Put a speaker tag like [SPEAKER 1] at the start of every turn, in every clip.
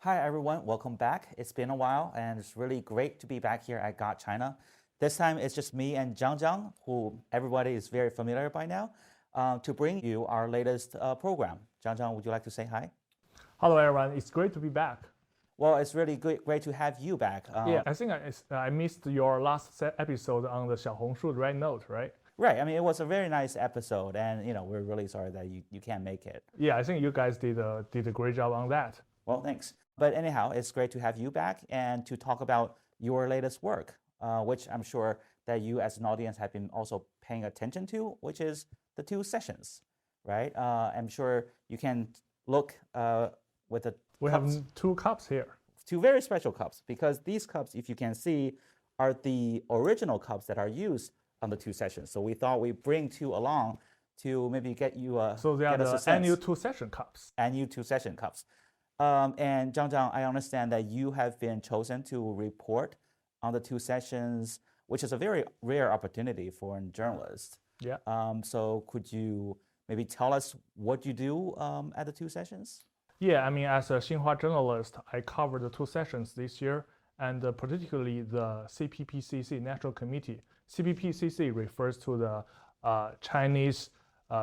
[SPEAKER 1] Hi everyone, welcome back. It's been a while and it's really great to be back here at Got China. This time it's just me and Jiang Jiang, who everybody is very familiar by now, to bring you our latest program. Jiang Jiang, would you like to say hi?
[SPEAKER 2] Hello everyone, it's great to be back.
[SPEAKER 1] Well, it's really great to have you back.
[SPEAKER 2] Yeah, I think I missed your last episode on the Xiaohongshu Red Note, right?
[SPEAKER 1] Right, I mean, it was a very nice episode and we're really sorry that you can't make it.
[SPEAKER 2] Yeah, I think you guys did a great job on that.
[SPEAKER 1] Well, thanks. But anyhow, it's great to have you back and to talk about your latest work, which I'm sure that you as an audience have been also paying attention to, which is the two sessions, right? I'm sure you can look with the
[SPEAKER 2] We have two cups here.
[SPEAKER 1] Two very special cups, because these cups, if you can see, are the original cups that are used on the two sessions. So we thought we'd bring two along to maybe get you
[SPEAKER 2] So they are the annual two-session cups.
[SPEAKER 1] Annual two-session cups. And Jiang Jiang, I understand that you have been chosen to report on the two sessions, which is a very rare opportunity for a journalist.
[SPEAKER 2] Yeah.
[SPEAKER 1] So could you maybe tell us what you do at the two sessions?
[SPEAKER 2] Yeah, I mean, as a Xinhua journalist, I covered the two sessions this year, and particularly the CPPCC National Committee. CPPCC refers to the Chinese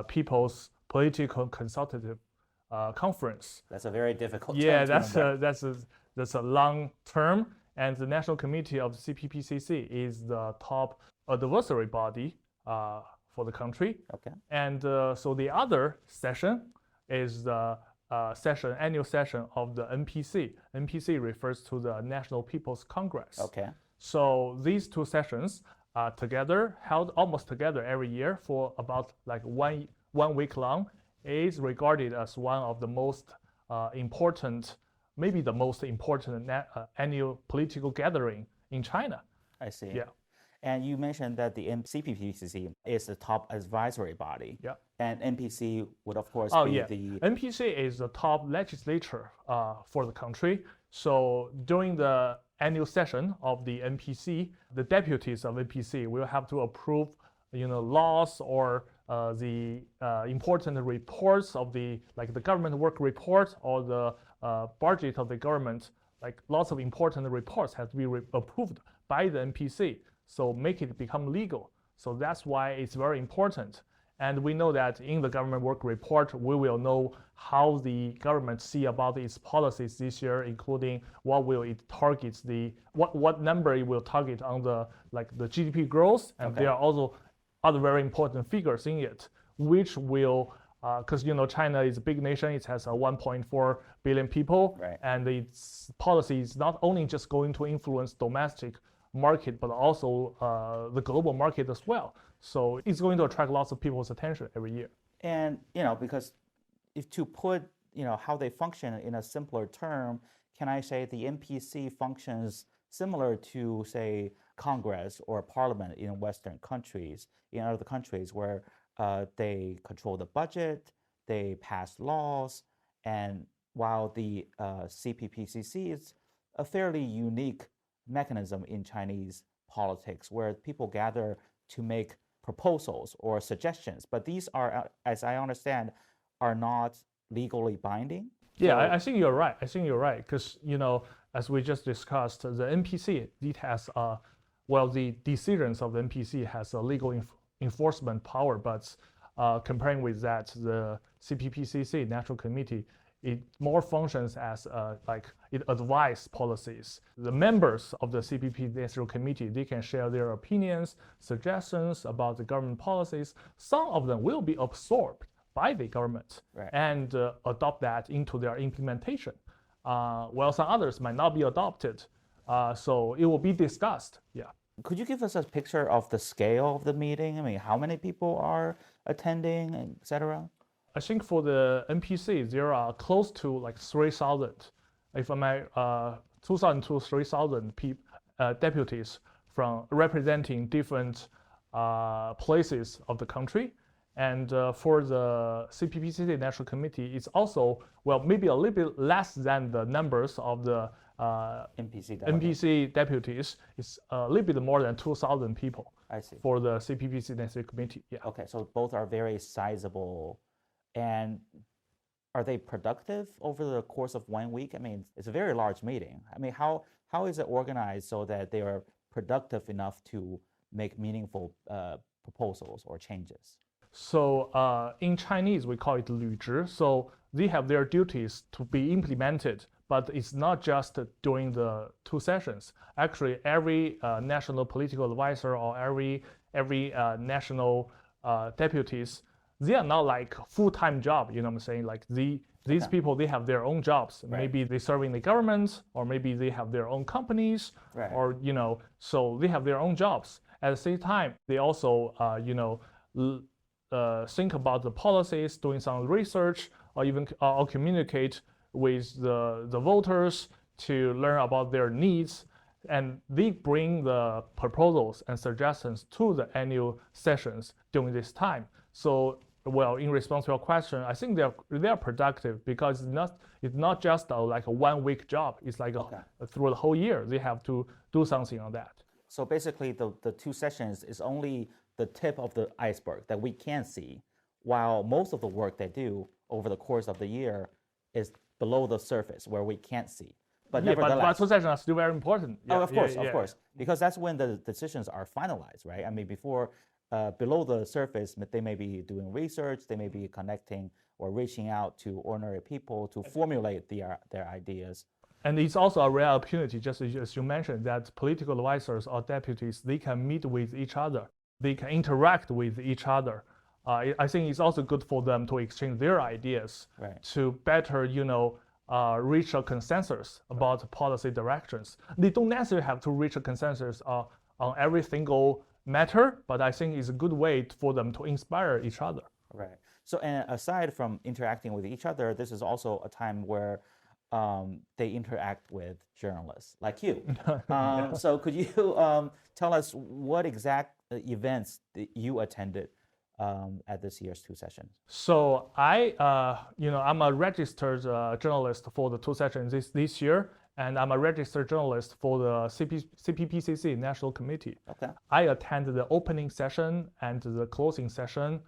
[SPEAKER 2] People's Political Consultative Conference.
[SPEAKER 1] That's a very difficult term.
[SPEAKER 2] Yeah, that's a long term, and the National Committee of the CPPCC is the top advisory body for the country.
[SPEAKER 1] Okay.
[SPEAKER 2] And so the other session is the annual session of the NPC. NPC refers to the National People's Congress.
[SPEAKER 1] Okay.
[SPEAKER 2] So these two sessions are together, held almost together every year for about like one week long, is regarded as one of the most important, maybe the most important annual political gathering in China.
[SPEAKER 1] I see.
[SPEAKER 2] Yeah.
[SPEAKER 1] And you mentioned that the CPPCC is the top advisory body.
[SPEAKER 2] Yeah.
[SPEAKER 1] And NPC would, of course,
[SPEAKER 2] the NPC is the top legislature for the country. So during the annual session of the NPC, the deputies of NPC will have to approve, laws or the important reports of the government work report or the budget of the government. Like lots of important reports have to be approved by the NPC. So make it become legal. So that's why it's very important. And we know that in the government work report, we will know how the government see about its policies this year, including what will it target what number it will target on the GDP growth. And
[SPEAKER 1] okay.
[SPEAKER 2] There are also other very important figures in it, which will, because China is a big nation, it has 1.4 billion people,
[SPEAKER 1] right.
[SPEAKER 2] And its policy is not only just going to influence domestic market, but also the global market as well. So it's going to attract lots of people's attention every year.
[SPEAKER 1] And because if to put how they function in a simpler term, can I say the NPC functions similar to, say, Congress or Parliament in Western countries, in other countries where they control the budget, they pass laws, and while the CPPCC is a fairly unique mechanism in Chinese politics where people gather to make proposals or suggestions, but these are, as I understand, are not legally binding.
[SPEAKER 2] Yeah, I think you're right. Because as we just discussed, the NPC it has the decisions of the NPC has a legal enforcement power, but comparing with that, the CPPCC National Committee, it more functions as it advises policies. The members of the CPP National Committee, they can share their opinions, suggestions about the government policies. Some of them will be absorbed by the government,
[SPEAKER 1] right.
[SPEAKER 2] And adopt that into their implementation. While some others might not be adopted. So it will be discussed. Yeah.
[SPEAKER 1] Could you give us a picture of the scale of the meeting? I mean, how many people are attending, etc.?
[SPEAKER 2] I think for the NPC, there are close to 3,000, if I may, 2,000 to 3,000 deputies from representing different places of the country. And for the CPPCC National Committee, it's also, maybe a little bit less than the numbers of the NPC deputies. It's a little bit more than 2,000 people.
[SPEAKER 1] I see.
[SPEAKER 2] For the CPPCC National Committee. Yeah.
[SPEAKER 1] Okay, so both are very sizable. And are they productive over the course of 1 week? I mean, it's a very large meeting. I mean, how is it organized so that they are productive enough to make meaningful proposals or changes?
[SPEAKER 2] So in Chinese, we call it 履职. So they have their duties to be implemented, but it's not just during the 2 sessions. Actually, every national political advisor or every national deputies, they are not like full-time job. You know what I'm saying? Like these people, they have their own jobs.
[SPEAKER 1] Right.
[SPEAKER 2] Maybe they serve in the government, or maybe they have their own companies,
[SPEAKER 1] Right.
[SPEAKER 2] or so they have their own jobs. At the same time, they also think about the policies, doing some research, or even or communicate with the voters to learn about their needs. And they bring the proposals and suggestions to the annual sessions during this time. So, well, in response to your question, I think they are productive because it's not just like a 1 week job. It's like through the whole year they have to do something on that.
[SPEAKER 1] So basically, the 2 sessions is only the tip of the iceberg that we can see, while most of the work they do over the course of the year is below the surface where we can't see. But nevertheless,
[SPEAKER 2] but 2 sessions are still very important.
[SPEAKER 1] Yeah, of course, because that's when the decisions are finalized, right? I mean, before, below the surface, they may be doing research, they may be connecting or reaching out to ordinary people to formulate their ideas.
[SPEAKER 2] And it's also a rare opportunity, just as you mentioned, that political advisors or deputies, they can meet with each other. They can interact with each other. I think it's also good for them to exchange their ideas to better, reach a consensus about policy directions. They don't necessarily have to reach a consensus on every single matter, but I think it's a good way for them to inspire each other.
[SPEAKER 1] Right. So, and aside from interacting with each other, this is also a time where they interact with journalists like you. So could you tell us what exact events that you attended at this year's 2 sessions?
[SPEAKER 2] So I'm a registered journalist for the 2 sessions this year, and I'm a registered journalist for the CPPCC National Committee.
[SPEAKER 1] Okay.
[SPEAKER 2] I attended the opening session and the closing session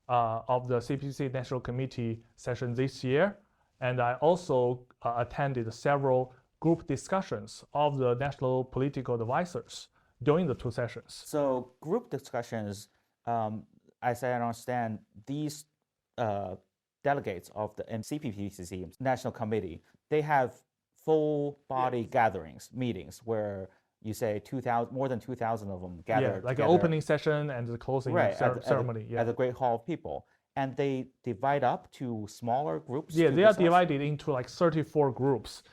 [SPEAKER 2] of the CPPCC National Committee session this year, and I also attended several group discussions of the national political advisors during the 2 sessions.
[SPEAKER 1] So group discussions, as I understand, these delegates of the CPPCC National Committee, they have full body gatherings, meetings where you say more than 2,000 of them gather
[SPEAKER 2] like
[SPEAKER 1] together.
[SPEAKER 2] an opening session and the closing ceremony.
[SPEAKER 1] At the Great Hall of People. And they divide up to smaller groups?
[SPEAKER 2] Yeah, they are divided into like 34 groups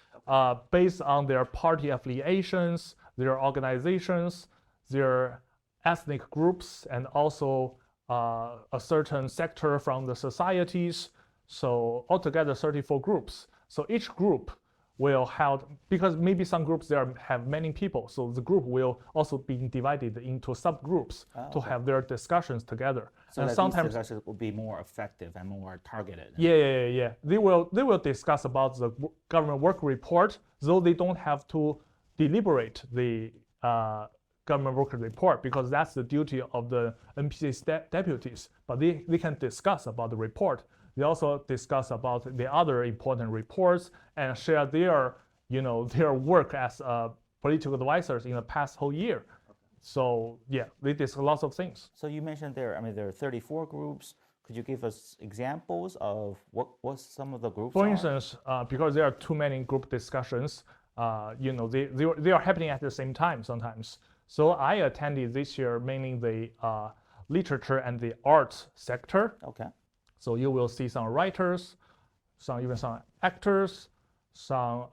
[SPEAKER 2] based on their party affiliations, their organizations, their ethnic groups, and also a certain sector from the societies. So altogether 34 groups. So each group will have, because maybe some groups there have many people, so the group will also be divided into subgroups to have their discussions together.
[SPEAKER 1] So and that sometimes these discussions will be more effective and more targeted.
[SPEAKER 2] Yeah. They will discuss about the government work report, though they don't have to deliberate the government work report because that's the duty of the NPC deputies. But they can discuss about the report. They also discuss about the other important reports and share their work as political advisors in the past whole year. So yeah, they discuss lots of things.
[SPEAKER 1] So you mentioned there are 34 groups. Could you give us examples of what some of the groups
[SPEAKER 2] For
[SPEAKER 1] are?
[SPEAKER 2] instance, because there are too many group discussions, they are happening at the same time sometimes. So I attended this year mainly the literature and the arts sector.
[SPEAKER 1] Okay.
[SPEAKER 2] So you will see some writers, even some actors, some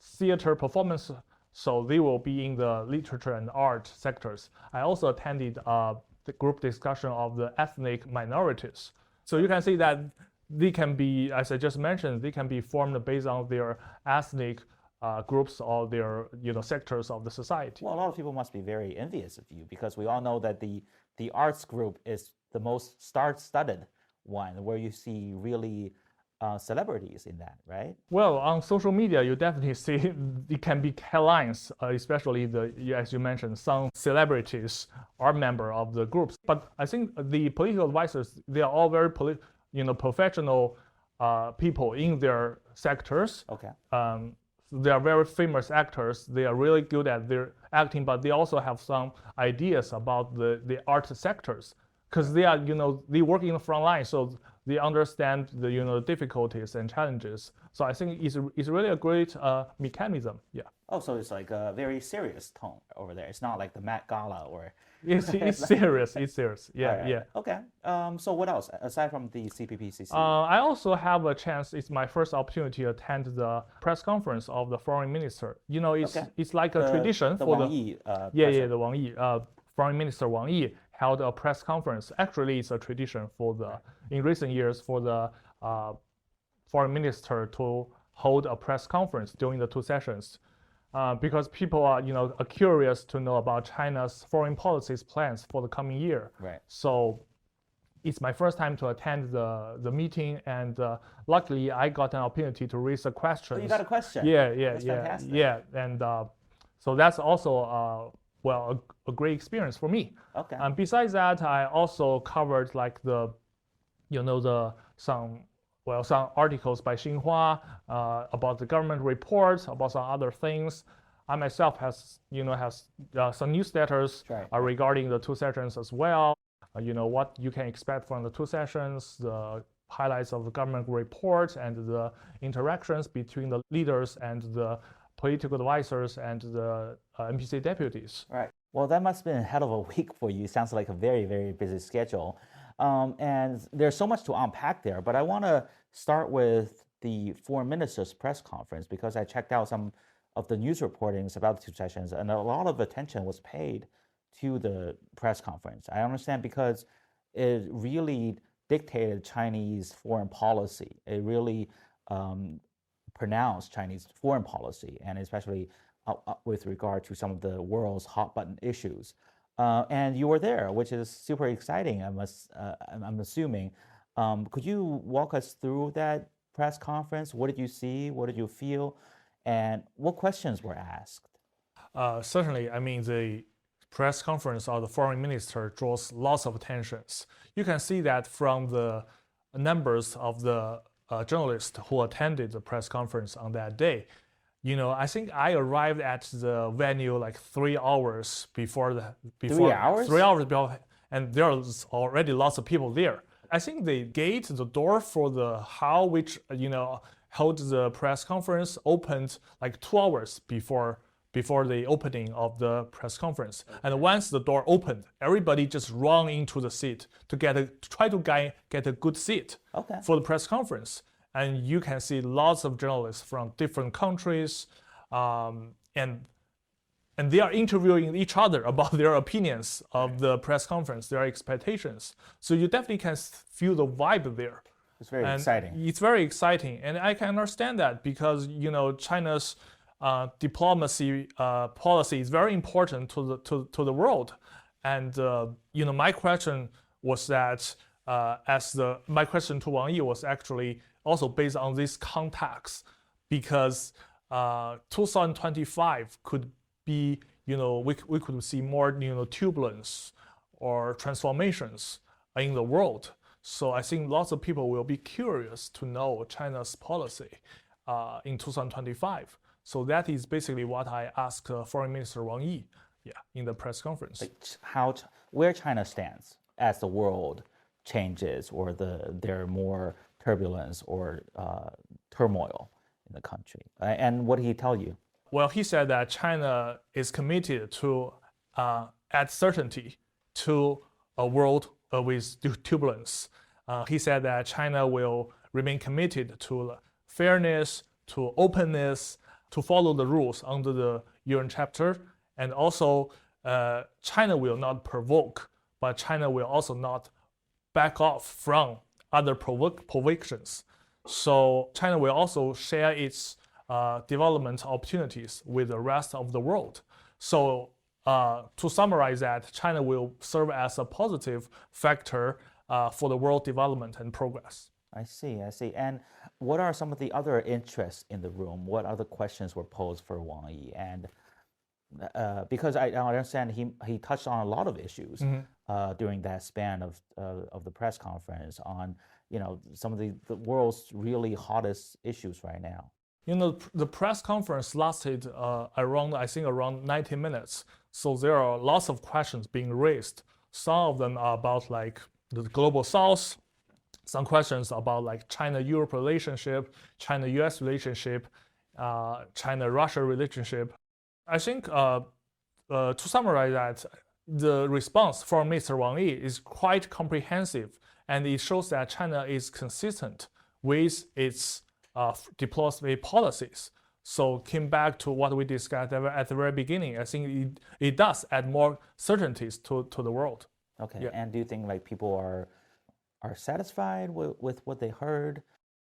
[SPEAKER 2] theater performance. So they will be in the literature and art sectors. I also attended the group discussion of the ethnic minorities. So you can see that they can be, as I just mentioned, they can be formed based on their ethnic groups or their sectors of the society.
[SPEAKER 1] Well, a lot of people must be very envious of you because we all know that the arts group is the most star-studded one, where you see really celebrities in that, right?
[SPEAKER 2] Well, on social media, you definitely see it can be headlines, especially as you mentioned, some celebrities are member of the groups. But I think the political advisors, they are all very professional people in their sectors.
[SPEAKER 1] Okay.
[SPEAKER 2] They are very famous actors. They are really good at their acting, but they also have some ideas about the art sectors because they are, they work in the front line, so they understand the difficulties and challenges. So I think it's really a great mechanism. Yeah.
[SPEAKER 1] Oh, so it's like a very serious tone over there. It's not like the Met Gala or.
[SPEAKER 2] It's serious. It's serious. Yeah,
[SPEAKER 1] Right.
[SPEAKER 2] yeah.
[SPEAKER 1] Okay. So what else aside from the CPPCC?
[SPEAKER 2] I also have a chance. It's my first opportunity to attend the press conference of the foreign minister. It's like a tradition
[SPEAKER 1] the
[SPEAKER 2] for
[SPEAKER 1] Wang
[SPEAKER 2] the
[SPEAKER 1] Yi,
[SPEAKER 2] the Wang Yi foreign minister Wang Yi held a press conference. Actually, it's a tradition in recent years for the foreign minister to hold a press conference during the two sessions. Because people are curious to know about China's foreign policies plans for the coming year.
[SPEAKER 1] Right.
[SPEAKER 2] So it's my first time to attend the meeting, and luckily I got an opportunity to raise a question.
[SPEAKER 1] Oh, you got a question.
[SPEAKER 2] Yeah,
[SPEAKER 1] That's fantastic.
[SPEAKER 2] yeah, and so that's also a great experience for me.
[SPEAKER 1] Okay.
[SPEAKER 2] And besides that, I also covered like some articles by Xinhua about the government reports, about some other things. I myself has some newsletters regarding the two sessions as well. What you can expect from the two sessions, the highlights of the government reports, and the interactions between the leaders and the political advisors and the NPC deputies.
[SPEAKER 1] Right. Well, that must have been a hell of a week for you. Sounds like a very, very busy schedule. And there's so much to unpack there, but I want to start with the foreign minister's press conference because I checked out some of the news reportings about the two sessions, and a lot of attention was paid to the press conference. I understand because it really dictated Chinese foreign policy. It really pronounced Chinese foreign policy, and especially with regard to some of the world's hot button issues. And you were there, which is super exciting. I'm assuming. Could you walk us through that press conference? What did you see? What did you feel? And what questions were asked?
[SPEAKER 2] Certainly, I mean the press conference of the foreign minister draws lots of attentions. You can see that from the numbers of the journalists who attended the press conference on that day. I think I arrived at the venue like 3 hours before
[SPEAKER 1] 3 hours?
[SPEAKER 2] 3 hours before, and there's already lots of people there. I think the door for the hall which held the press conference opened like 2 hours before the opening of the press conference. And once the door opened, everybody just ran into the seat to try to get a good seat for the press conference. And you can see lots of journalists from different countries, and they are interviewing each other about their opinions of the press conference, their expectations. So you definitely can feel the vibe there.
[SPEAKER 1] It's very exciting.
[SPEAKER 2] It's very exciting, and I can understand that because China's diplomacy policy is very important to the world. And my question was that my question to Wang Yi was actually also based on this context, because 2025 could be, we could see more, turbulence or transformations in the world. So I think lots of people will be curious to know China's policy in 2025. So that is basically what I asked Foreign Minister Wang Yi, in the press conference.
[SPEAKER 1] Like where China stands as the world changes, or there are more turbulence or turmoil in the country. And what did he tell you?
[SPEAKER 2] Well, he said that China is committed to add certainty to a world with turbulence. He said that China will remain committed to fairness, to openness, to follow the rules under the UN chapter. And also, China will not provoke, but China will also not back off from other provocations. So China will also share its development opportunities with the rest of the world. So to summarize that, China will serve as a positive factor for the world development and progress.
[SPEAKER 1] I see. And what are some of the other interests in the room? What other questions were posed for Wang Yi? And because I understand he touched on a lot of issues during that span of the press conference on some of the world's really hottest issues right now.
[SPEAKER 2] The press conference lasted around 90 minutes. So there are lots of questions being raised. Some of them are about like the global south, some questions about like China-Europe relationship, China-US relationship, China-Russia relationship. I think to summarize that, the response from Mr. Wang Yi is quite comprehensive, and it shows that China is consistent with its diplomacy policies. So came back to what we discussed at the very beginning. I think it does add more certainties to the world.
[SPEAKER 1] Okay, yeah. And do you think like people are satisfied with what they heard?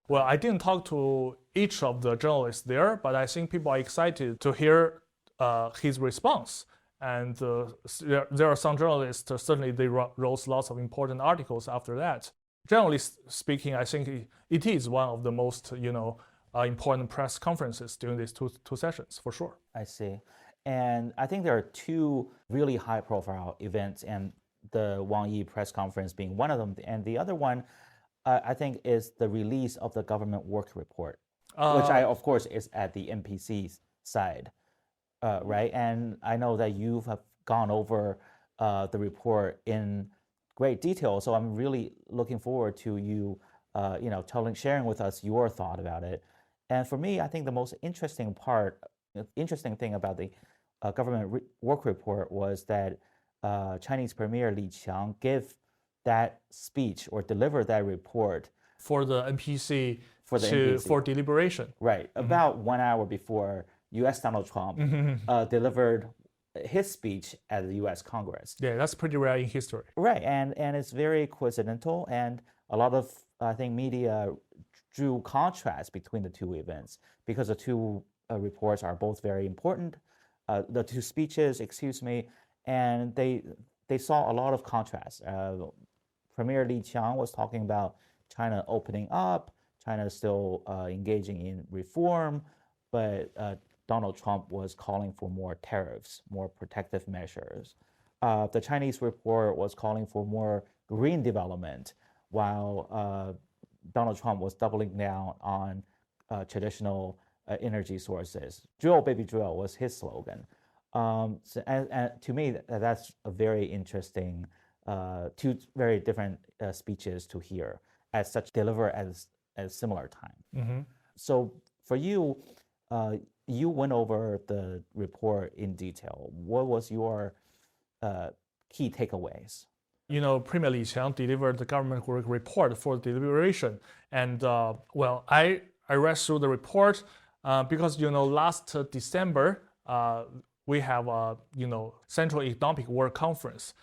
[SPEAKER 2] Well, I didn't talk to each of the journalists there, but I think people are excited to hear his response. And there are some journalists, certainly they wrote lots of important articles after that. Generally speaking, I think it is one of the most, important press conferences during these two sessions, for sure.
[SPEAKER 1] I see. And I think there are two really high-profile events, and the Wang Yi press conference being one of them. And the other one, I think, is the release of the government work report, which of course, is at the NPC's side, right? And I know that you have gone over the report in great detail, so I'm really looking forward to you, sharing with us your thought about it. And for me, I think the most interesting thing about the government work report was that Chinese Premier Li Qiang gave that speech or delivered that report
[SPEAKER 2] for the NPC
[SPEAKER 1] for
[SPEAKER 2] deliberation.
[SPEAKER 1] Right, about 1 hour before U.S. Donald Trump delivered his speech at the U.S. Congress.
[SPEAKER 2] Yeah, that's pretty rare in history.
[SPEAKER 1] Right, and it's very coincidental, and a lot of, I think, media drew contrast between the two events because the two reports are both very important, the two speeches, and they saw a lot of contrast. Premier Li Qiang was talking about China opening up, China is still engaging in reform, but Donald Trump was calling for more tariffs, more protective measures. The Chinese report was calling for more green development, while Donald Trump was doubling down on traditional energy sources. Drill, baby, drill was his slogan. And to me, that's a very interesting, two very different speeches to hear delivered at a similar time. So for you, you went over the report in detail. What was your key takeaways?
[SPEAKER 2] Premier Li Qiang delivered the government work report for deliberation. And I read through the report because, last December, we have a, Central Economic Work Conference,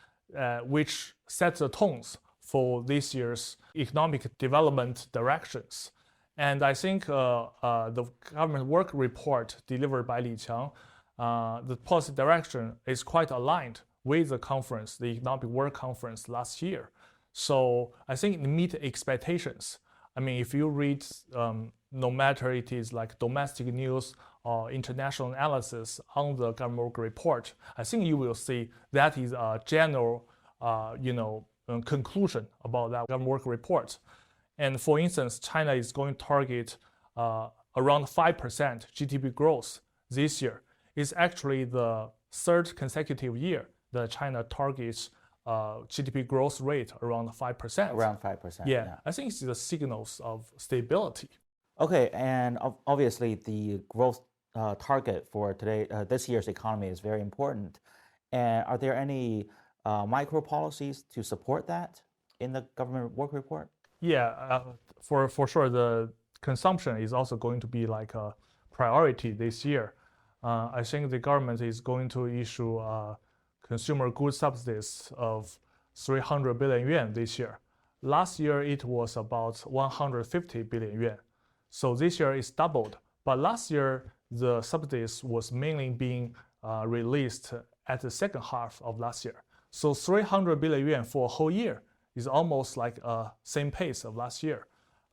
[SPEAKER 2] which sets the tones for this year's economic development directions. And I think the government work report delivered by Li Qiang, the policy direction is quite aligned with the conference, the Economic Work Conference last year. So I think it meets expectations. I mean, if you read, no matter it is like domestic news or international analysis on the government work report, I think you will see that is a general, conclusion about that government work report. And for instance, China is going to target around 5% GDP growth this year. It's actually the third consecutive year that China targets GDP growth rate around 5%.
[SPEAKER 1] Around 5%.
[SPEAKER 2] Yeah, I think it's the signals of stability.
[SPEAKER 1] Okay, and obviously the growth target for this year's economy is very important. And are there any micro policies to support that in the government work report?
[SPEAKER 2] Yeah, for sure, the consumption is also going to be like a priority this year. I think the government is going to issue consumer goods subsidies of 300 billion yuan this year. Last year, it was about 150 billion yuan. So this year it's doubled. But last year, the subsidies was mainly being released at the second half of last year. So 300 billion yuan for a whole year is almost like same pace of last year.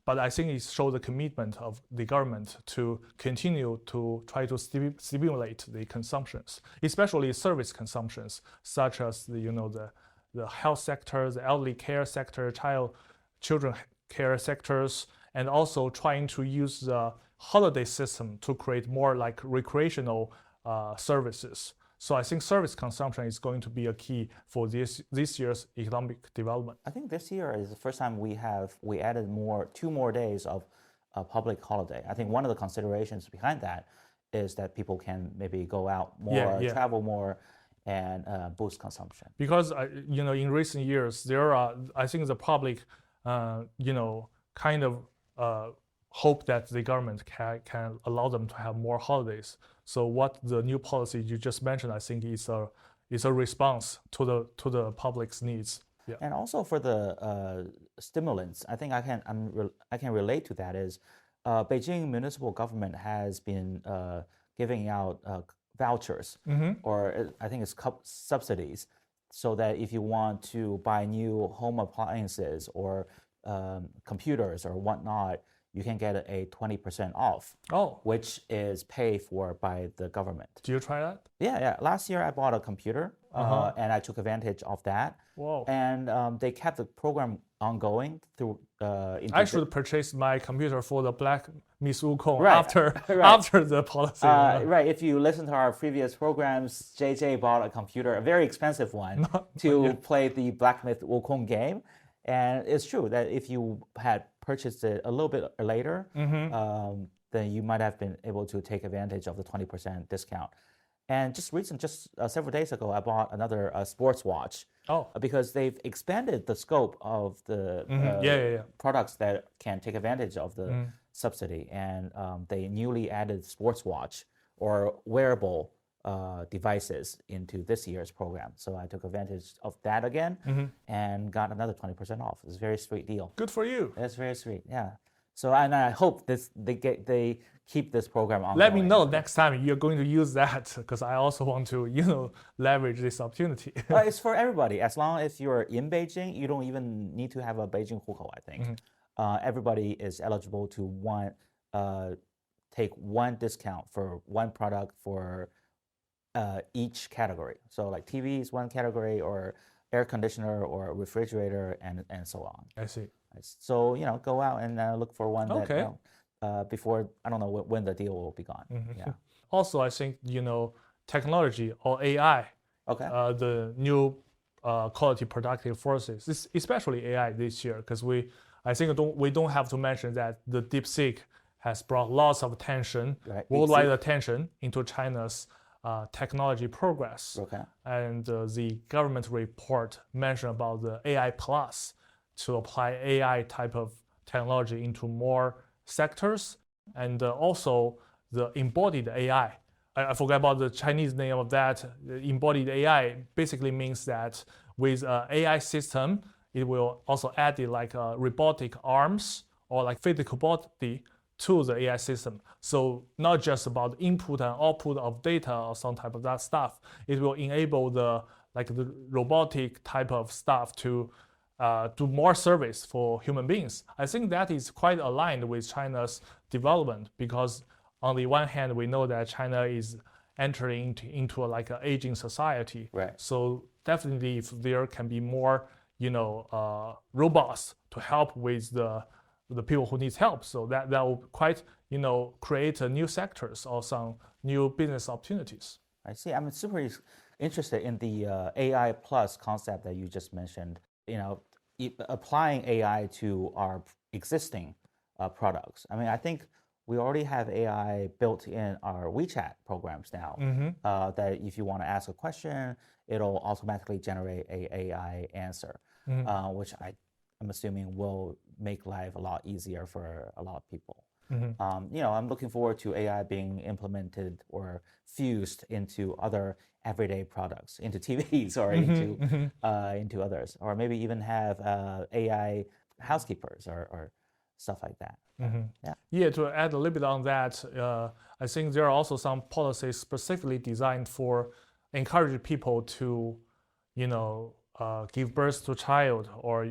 [SPEAKER 2] but I think it shows the commitment of the government to continue to try to stimulate the consumptions, especially service consumptions, such as the health sector, the elderly care sector, children care sectors, and also trying to use the holiday system to create more like recreational services. So I think service consumption is going to be a key for this year's economic development.
[SPEAKER 1] I think this year is the first time we added 2 more days of a public holiday. I think one of the considerations behind that is that people can maybe go out more, travel more, and boost consumption.
[SPEAKER 2] Because in recent years I think the public kind of hope that the government can allow them to have more holidays. So what the new policy you just mentioned, I think is a response to the public's needs. Yeah.
[SPEAKER 1] And also for the stimulants, I think I can relate to that is Beijing municipal government has been giving out vouchers, or I think it's subsidies, so that if you want to buy new home appliances or computers or whatnot, you can get a 20% off, which is paid for by the government.
[SPEAKER 2] Do you try that?
[SPEAKER 1] Yeah. Last year I bought a computer and I took advantage of that.
[SPEAKER 2] Whoa.
[SPEAKER 1] And they kept the program ongoing through.
[SPEAKER 2] I should purchase my computer for the Black Miss Wukong
[SPEAKER 1] right.
[SPEAKER 2] after the policy.
[SPEAKER 1] Right. If you listen to our previous programs, JJ bought a computer, a very expensive one, to play the Black Myth Wukong game. And it's true that if you had purchased it a little bit later, then you might have been able to take advantage of the 20% discount. And just several days ago, I bought another sports watch. Because they've expanded the scope of the products that can take advantage of the subsidy. And they newly added sports watch or wearable devices into this year's program. So I took advantage of that again and got another 20% off. It's a very sweet deal.
[SPEAKER 2] Good for you.
[SPEAKER 1] That's very sweet, yeah. So and I hope they keep this program on.
[SPEAKER 2] Let me know next time you're going to use that, because I also want to leverage this opportunity.
[SPEAKER 1] It's for everybody. As long as you're in Beijing, you don't even need to have a Beijing hukou, I think. Everybody is eligible to take one discount for one product for each category. So like TV is one category, or air conditioner or refrigerator, and so on.
[SPEAKER 2] I see.
[SPEAKER 1] So go out and look for one that before, I don't know when the deal will be gone. Yeah.
[SPEAKER 2] Also, I think technology or AI, the new quality productive forces, especially AI this year, because we don't have to mention that the DeepSeek has brought lots of attention, worldwide attention, into China's technology progress. And the government report mentioned about the AI Plus to apply AI type of technology into more sectors, and also the embodied AI. I forgot about the Chinese name of that. Embodied AI basically means that with an AI system, it will also add like robotic arms or like physical body to the AI system. So not just about input and output of data or some type of that stuff. It will enable the robotic type of stuff to do more service for human beings. I think that is quite aligned with China's development, because on the one hand, we know that China is entering into like an aging society. So definitely, if there can be more, robots to help with the people who need help, so that will quite, create new sectors or some new business opportunities.
[SPEAKER 1] I see. I'm super interested in the AI plus concept that you just mentioned. Applying AI to our existing products. I mean, I think we already have AI built in our WeChat programs now. That if you want to ask a question, it'll automatically generate an AI answer, which I'm assuming will make life a lot easier for a lot of people. I'm looking forward to AI being implemented or fused into other everyday products, into TVs or into others, or maybe even have AI housekeepers or stuff like that.
[SPEAKER 2] To add a little bit on that, I think there are also some policies specifically designed for encouraging people to, give birth to a child, or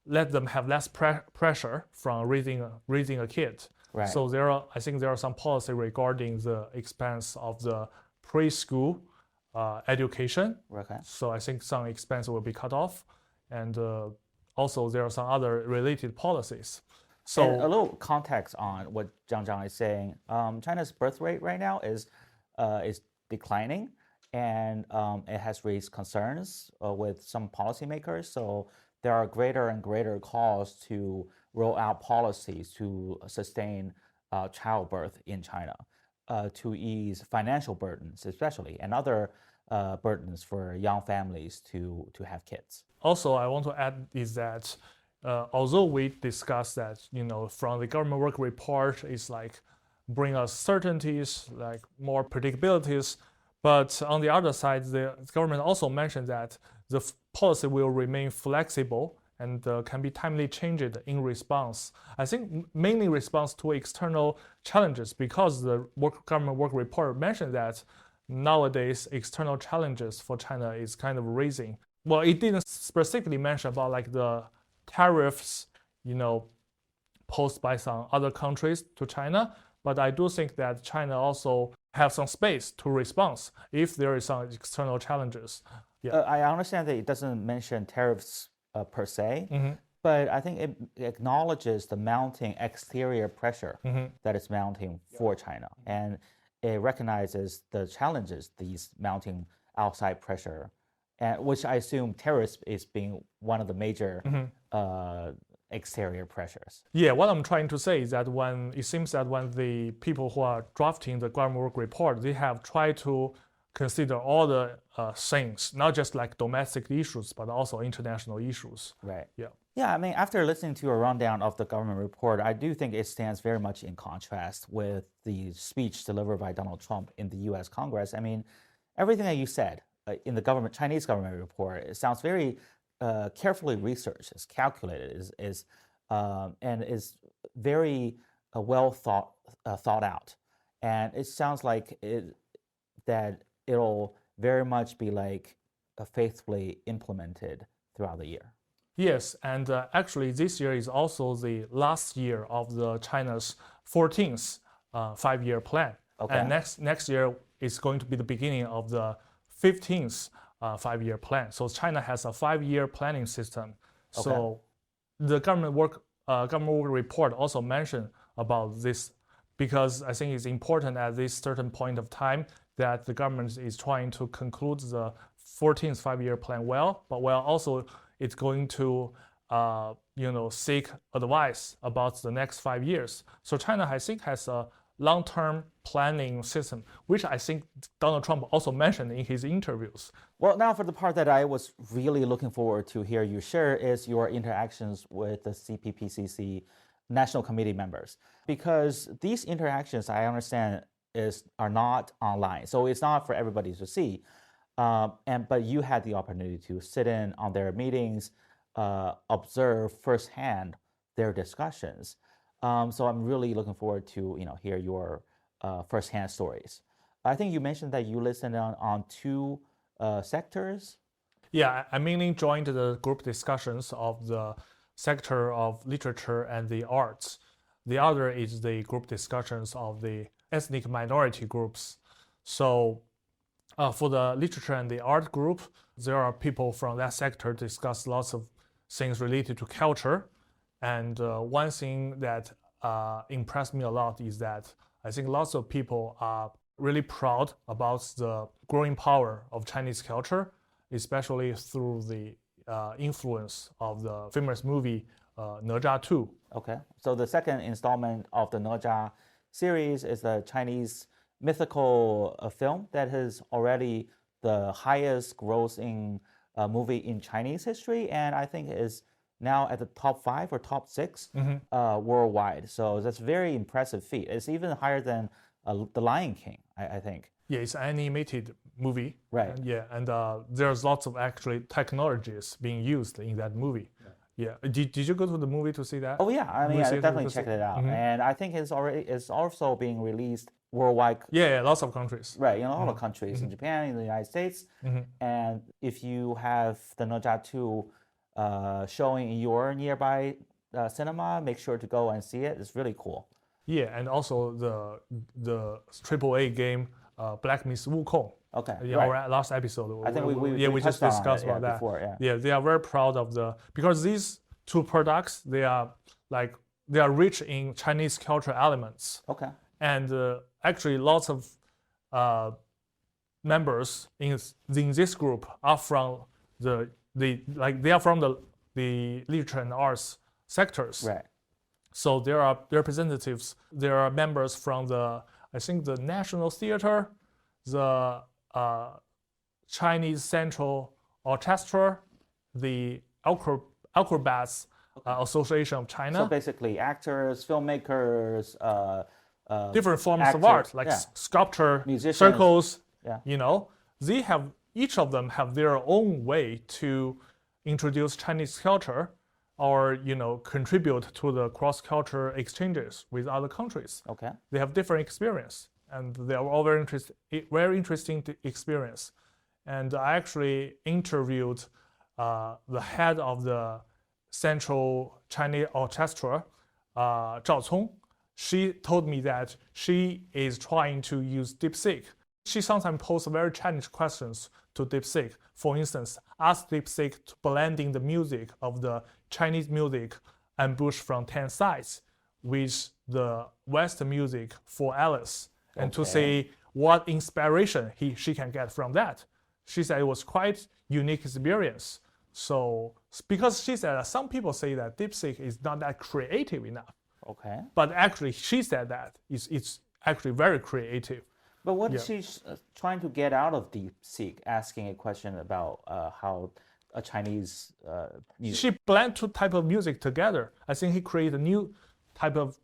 [SPEAKER 2] let them have less pressure from raising a kid.
[SPEAKER 1] Right.
[SPEAKER 2] So I think there are some policy regarding the expense of the preschool education.
[SPEAKER 1] Okay.
[SPEAKER 2] So I think some expense will be cut off, and also there are some other related policies. So
[SPEAKER 1] and a little context on what Jiang Jiang is saying. China's birth rate right now is declining, and it has raised concerns with some policymakers. So there are greater and greater calls to roll out policies to sustain childbirth in China, to ease financial burdens, especially, and other burdens for young families to have kids.
[SPEAKER 2] Also, I want to add is that although we discussed that, from the government work report, it's like bring us certainties, like more predictabilities. But on the other side, the government also mentioned that the policy will remain flexible and can be timely changed in response. I think mainly response to external challenges, because the government work report mentioned that nowadays external challenges for China is kind of raising. Well, it didn't specifically mention about like the tariffs, posed by some other countries to China, but I do think that China also have some space to respond if there is some external challenges. Yeah.
[SPEAKER 1] I understand that it doesn't mention tariffs per se, but I think it acknowledges the mounting exterior pressure that is mounting for China, and it recognizes the challenges these mounting outside pressure, and which I assume tariffs is being one of the major exterior pressures.
[SPEAKER 2] Yeah, what I'm trying to say is that it seems that when the people who are drafting the government work report, they have tried to consider all the things, not just like domestic issues, but also international issues.
[SPEAKER 1] Right.
[SPEAKER 2] Yeah.
[SPEAKER 1] Yeah, I mean, after listening to a rundown of the government report, I do think it stands very much in contrast with the speech delivered by Donald Trump in the U.S. Congress. I mean, everything that you said in the Chinese government report, it sounds very carefully researched, is calculated, and is very well thought out, and it sounds like that it'll very much be like faithfully implemented throughout the year.
[SPEAKER 2] Yes, and actually this year is also the last year of the China's 14th five-year plan.
[SPEAKER 1] Okay.
[SPEAKER 2] And next year is going to be the beginning of the 15th five-year plan. So China has a 5-year planning system.
[SPEAKER 1] Okay.
[SPEAKER 2] So the government work report also mentioned about this, because I think it's important at this certain point of time that the government is trying to conclude the 14th five-year plan well, but while also it's going to seek advice about the next 5 years. So China, I think, has a long-term planning system, which I think Donald Trump also mentioned in his interviews.
[SPEAKER 1] Well, now for the part that I was really looking forward to hear you share is your interactions with the CPPCC National Committee members. Because these interactions, I understand, are not online. So it's not for everybody to see. But you had the opportunity to sit in on their meetings, observe firsthand their discussions. So I'm really looking forward to hear your firsthand stories. I think you mentioned that you listened on 2 sectors.
[SPEAKER 2] Yeah, I mainly joined the group discussions of the sector of literature and the arts. The other is the group discussions of the ethnic minority groups. So for the literature and the art group, there are people from that sector discuss lots of things related to culture. And one thing that impressed me a lot is that I think lots of people are really proud about the growing power of Chinese culture, especially through the influence of the famous movie哪吒 2.
[SPEAKER 1] Okay, so the second installment of the哪吒series is the Chinese mythical film that is already the highest grossing movie in Chinese history, and I think is now at the top 5 or top 6 worldwide. So that's a very impressive feat. It's even higher than The Lion King, I think.
[SPEAKER 2] Yeah, it's an animated movie.
[SPEAKER 1] Right.
[SPEAKER 2] And there's lots of actually technologies being used in that movie. Yeah. Did you go to the movie to see that?
[SPEAKER 1] Oh yeah, I mean, I definitely checked it out,
[SPEAKER 2] Mhm.
[SPEAKER 1] and I think it's also being released worldwide.
[SPEAKER 2] Yeah, lots of countries.
[SPEAKER 1] Right, in a lot of countries, in Japan, in the United States. And if you have the Naja 2 showing in your nearby cinema, make sure to go and see it. It's really cool.
[SPEAKER 2] Yeah, and also the AAA game Black Miss Wukong.
[SPEAKER 1] Okay,
[SPEAKER 2] In
[SPEAKER 1] right.
[SPEAKER 2] our last episode,
[SPEAKER 1] I think we
[SPEAKER 2] just
[SPEAKER 1] touched on
[SPEAKER 2] discussed
[SPEAKER 1] it,
[SPEAKER 2] about that.
[SPEAKER 1] before,
[SPEAKER 2] Yeah, they are very proud of because these two products they are rich in Chinese cultural elements.
[SPEAKER 1] Okay.
[SPEAKER 2] And actually, lots of members in this group are from they are from the literature and arts sectors.
[SPEAKER 1] Right.
[SPEAKER 2] So there are representatives. There are members from the National Theater, the Chinese Central Orchestra, the Acrobats Association of China.
[SPEAKER 1] So basically, actors, filmmakers,
[SPEAKER 2] different forms
[SPEAKER 1] actors,
[SPEAKER 2] of art like
[SPEAKER 1] yeah.
[SPEAKER 2] sculpture,
[SPEAKER 1] Musicians.
[SPEAKER 2] circles.
[SPEAKER 1] Yeah.
[SPEAKER 2] They have each of them have their own way to introduce Chinese culture or contribute to the cross-cultural exchanges with other countries.
[SPEAKER 1] Okay.
[SPEAKER 2] They have different experience, and they are all very interesting experience. And I actually interviewed the head of the Central Chinese Orchestra, Zhao Cong. She told me that she is trying to use DeepSeek. She sometimes poses very challenging questions to DeepSeek. For instance, ask DeepSeek to blending the music of the Chinese music ambushed from 10 sides with the Western music for Alice, and to see what inspiration she can get from that. She said it was quite unique experience. So because she said that some people say that DeepSeek is not that creative enough.
[SPEAKER 1] Okay.
[SPEAKER 2] But actually, she said that it's actually very creative.
[SPEAKER 1] But what is she trying to get out of DeepSeek, asking a question about how a Chinese music?
[SPEAKER 2] She blend two type of music together. I think he created a new type of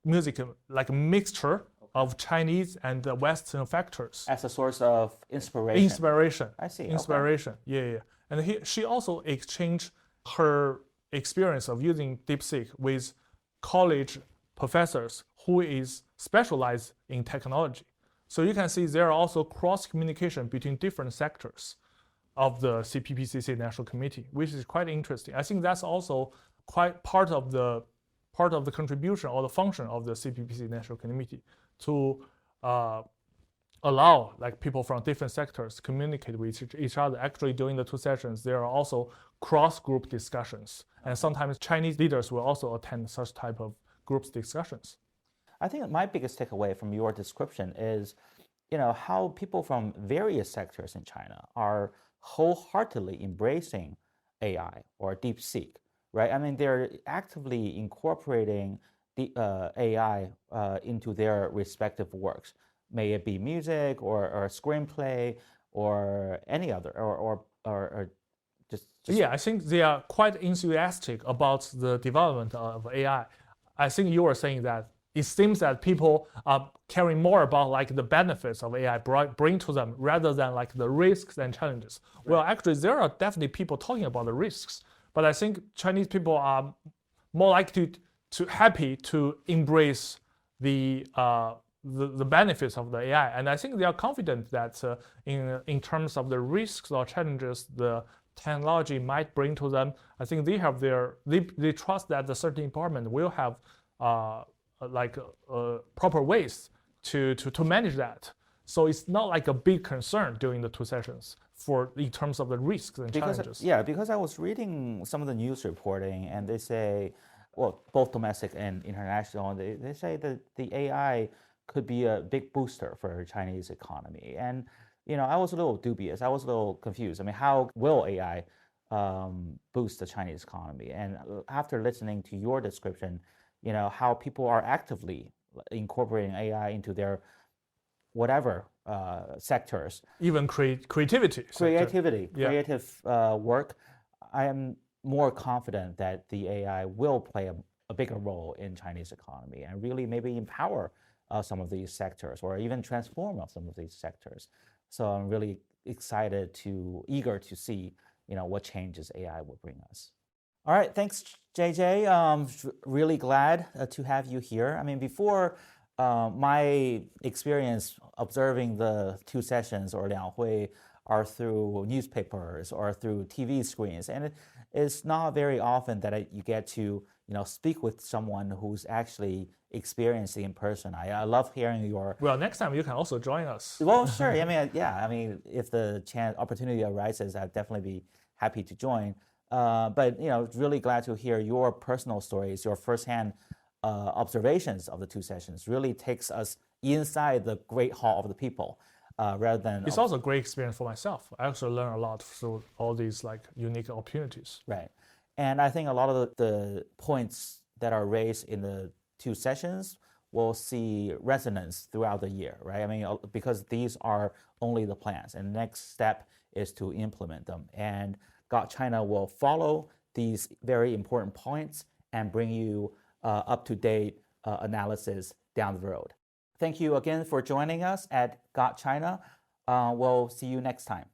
[SPEAKER 2] music, like a mixture of Chinese and Western factors.
[SPEAKER 1] As a source of inspiration.
[SPEAKER 2] Inspiration.
[SPEAKER 1] I see.
[SPEAKER 2] Inspiration. Okay. Yeah. And she also exchanged her experience of using DeepSeek with college professors who is specialized in technology. So you can see there are also cross-communication between different sectors of the CPPCC National Committee, which is quite interesting. I think that's also quite part of the contribution or the function of the CPPCC National Committee to allow people from different sectors communicate with each other. Actually, during the two sessions, there are also cross-group discussions, and sometimes Chinese leaders will also attend such type of groups discussions.
[SPEAKER 1] I think my biggest takeaway from your description is, how people from various sectors in China are wholeheartedly embracing AI or DeepSeek, right? I mean, they're actively incorporating the AI into their respective works, may it be music or screenplay or any other, or just.
[SPEAKER 2] Yeah, I think they are quite enthusiastic about the development of AI. I think you were saying that it seems that people are caring more about the benefits of AI bring to them rather than the risks and challenges. Right. Well, actually, there are definitely people talking about the risks, but I think Chinese people are more likely to happy to embrace the benefits of the AI, and I think they are confident that in terms of the risks or challenges the technology might bring to them, I think they trust that the certain department will have proper ways to manage that. So it's not a big concern during the two sessions in terms of the risks and challenges.
[SPEAKER 1] Yeah, because I was reading some of the news reporting, and they say, well, both domestic and international, they say that the AI could be a big booster for the Chinese economy. And I was a little dubious. I was a little confused. I mean, how will AI boost the Chinese economy? And after listening to your description, how people are actively incorporating AI into their whatever sectors.
[SPEAKER 2] Even creativity.
[SPEAKER 1] Creative work. I am more confident that the AI will play a bigger role in Chinese economy and really maybe empower some of these sectors or even transform some of these sectors. So I'm really eager to see, what changes AI will bring us. All right, thanks, JJ. Really glad to have you here. I mean, before My experience observing the two sessions or 两会 are through newspapers or through TV screens, and it's not very often that you get to speak with someone who's actually experienced it in person. I love hearing your.
[SPEAKER 2] Well, next time you can also join us.
[SPEAKER 1] Well, sure. I mean, yeah. I mean, if the opportunity arises, I'd definitely be happy to join. But really glad to hear your personal stories, your firsthand observations of the two sessions. Really takes us inside the great hall of the people, rather than.
[SPEAKER 2] It's also a great experience for myself. I also learn a lot through all these unique opportunities.
[SPEAKER 1] Right, and I think a lot of the points that are raised in the two sessions will see resonance throughout the year, right? I mean, because these are only the plans, and the next step is to implement them. And Got China will follow these very important points and bring you up-to-date analysis down the road. Thank you again for joining us at Got China. We'll see you next time.